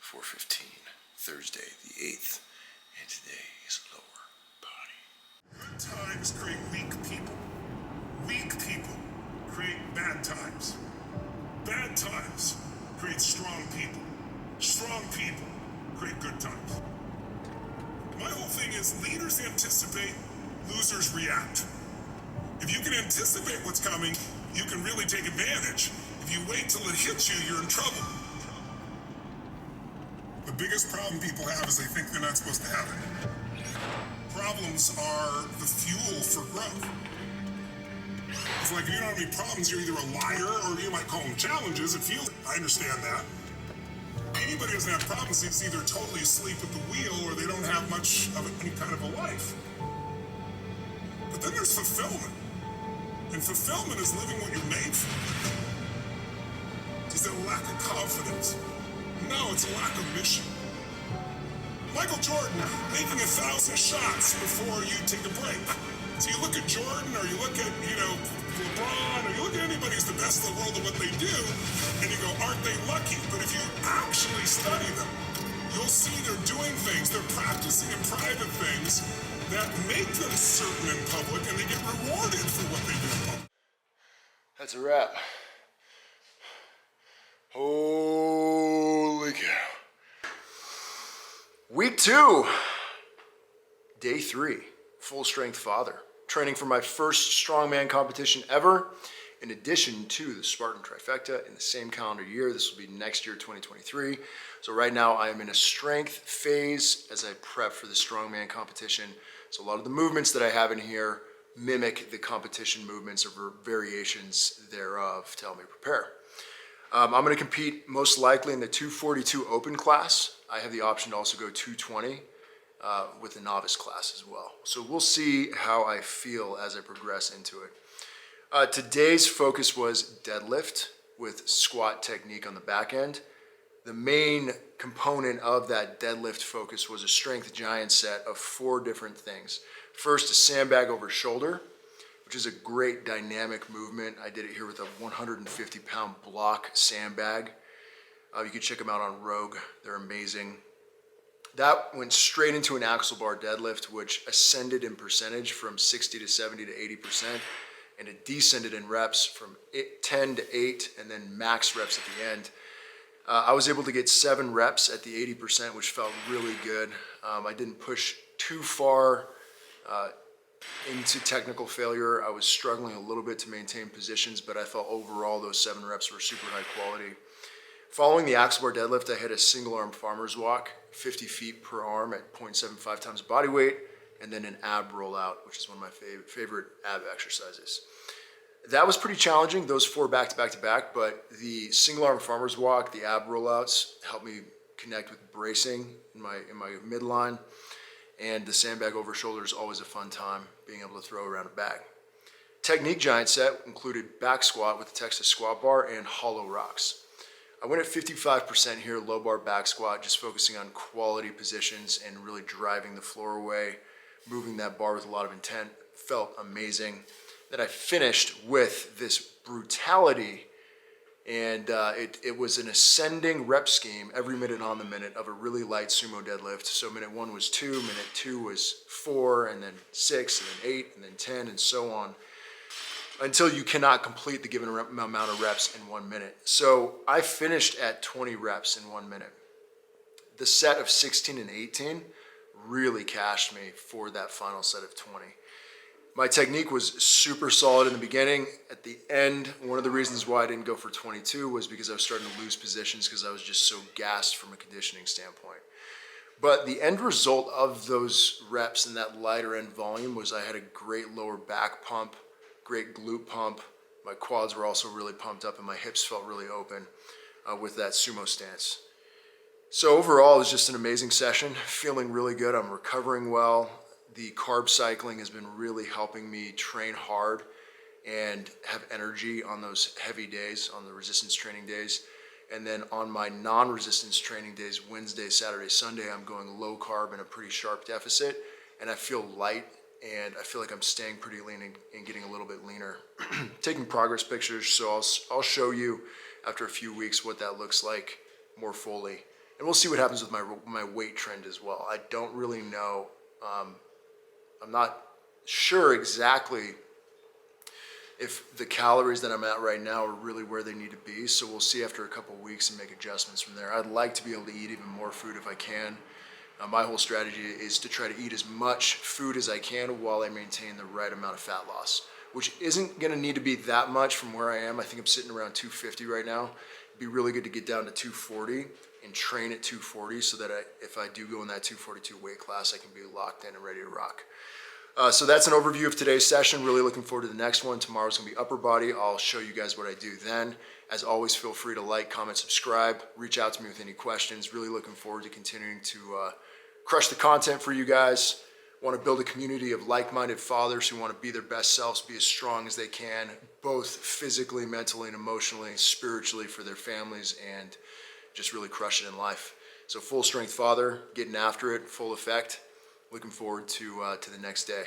4:15, Thursday the 8th, and today is lower body. Good times create weak people. Weak people create bad times. Bad times create strong people. Strong people create good times. My whole thing is leaders anticipate, losers react. If you can anticipate what's coming, you can really take advantage. If you wait till it hits you, you're in trouble. The biggest problem people have is they think they're not supposed to have it. Problems are the fuel for growth. It's like if you don't have any problems, you're either a liar or you might call them challenges. It feels, I understand that. Anybody who doesn't have problems is either totally asleep at the wheel or they don't have much of any kind of a life. But then there's fulfillment. And fulfillment is living what you're made for. Is it a lack of confidence? No, it's a lack of mission. Michael Jordan making 1,000 shots before you take a break. So you look at Jordan or you look at, LeBron or you look at anybody who's the best in the world at what they do and you go, aren't they lucky? But if you actually study them, you'll see they're doing things, they're practicing in private things that make them certain in public and they get rewarded for what they do in public. That's a wrap. Holy cow. Week 2, day 3, full strength father. Training for my first strongman competition ever, in addition to the Spartan trifecta in the same calendar year. This will be next year, 2023. So right now I am in a strength phase as I prep for the strongman competition. So a lot of the movements that I have in here mimic the competition movements or variations thereof to help me prepare. I'm going to compete most likely in the 242 open class. I have the option to also go 220 with the novice class as well. So we'll see how I feel as I progress into it. Today's focus was deadlift with squat technique on the back end. The main component of that deadlift focus was a strength giant set of 4 different things. First, a sandbag over shoulder, which is a great dynamic movement. I did it here with a 150-pound block sandbag. You can check them out on Rogue. They're amazing. That went straight into an axle bar deadlift, which ascended in percentage from 60 to 70 to 80%, and it descended in reps from 10 to 8, and then max reps at the end. I was able to get 7 reps at the 80%, which felt really good. I didn't push too far into technical failure. I was struggling a little bit to maintain positions, but I felt overall those 7 reps were super high quality. Following the axle bar deadlift, I hit a single arm farmer's walk, 50 feet per arm at 0.75 times body weight, and then an ab rollout, which is one of my favorite ab exercises. That was pretty challenging, those 4 back to back to back, but the single arm farmer's walk, the ab rollouts helped me connect with bracing in my midline, and the sandbag over shoulder is always a fun time, being able to throw around a bag. Technique giant set included back squat with the Texas squat bar and hollow rocks. I went at 55% here, low bar back squat, just focusing on quality positions and really driving the floor away, moving that bar with a lot of intent. Felt amazing. Then I finished with this brutality, and it was an ascending rep scheme every minute on the minute of a really light sumo deadlift. So minute 1 was 2, minute 2 was 4, and then 6, and then 8, and then 10, and so on, until you cannot complete the given amount of reps in 1 minute. So I finished at 20 reps in 1 minute. The set of 16 and 18 really cashed me for that final set of 20. My technique was super solid in the beginning. At the end, one of the reasons why I didn't go for 22 was because I was starting to lose positions because I was just so gassed from a conditioning standpoint. But the end result of those reps and that lighter end volume was I had a great lower back pump, great glute pump. My quads were also really pumped up and my hips felt really open with that sumo stance. So overall, it was just an amazing session, feeling really good. I'm recovering well. The carb cycling has been really helping me train hard and have energy on those heavy days, on the resistance training days. And then on my non-resistance training days, Wednesday, Saturday, Sunday, I'm going low carb and a pretty sharp deficit. And I feel light and I feel like I'm staying pretty lean and getting a little bit leaner. Taking progress pictures, so I'll show you after a few weeks what that looks like more fully And we'll see what happens with my weight trend as well. I don't really know. I'm not sure exactly if the calories that I'm at right now are really where they need to be. So we'll see after a couple of weeks and make adjustments from there. I'd like to be able to eat even more food if I can. My whole strategy is to try to eat as much food as I can while I maintain the right amount of fat loss, which isn't going to need to be that much from where I am. I think I'm sitting around 250 right now. It'd be really good to get down to 240 and train at 240 so that if I do go in that 242 weight class, I can be locked in and ready to rock. So that's an overview of today's session. Really looking forward to the next one. Tomorrow's gonna be upper body. I'll show you guys what I do then. As always, feel free to like, comment, subscribe, reach out to me with any questions. Really looking forward to continuing to crush the content for you guys. Want to build a community of like-minded fathers who want to be their best selves, be as strong as they can, both physically, mentally, and emotionally, spiritually for their families, and just really crush it in life. So full strength father, getting after it, full effect. Looking forward to the next day.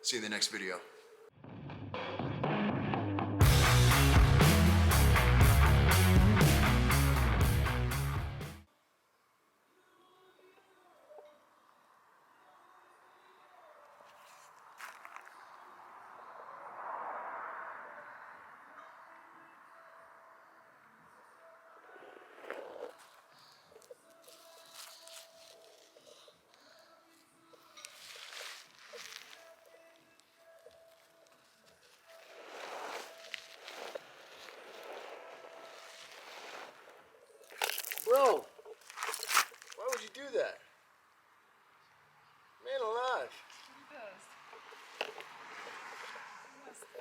See you in the next video. Bro,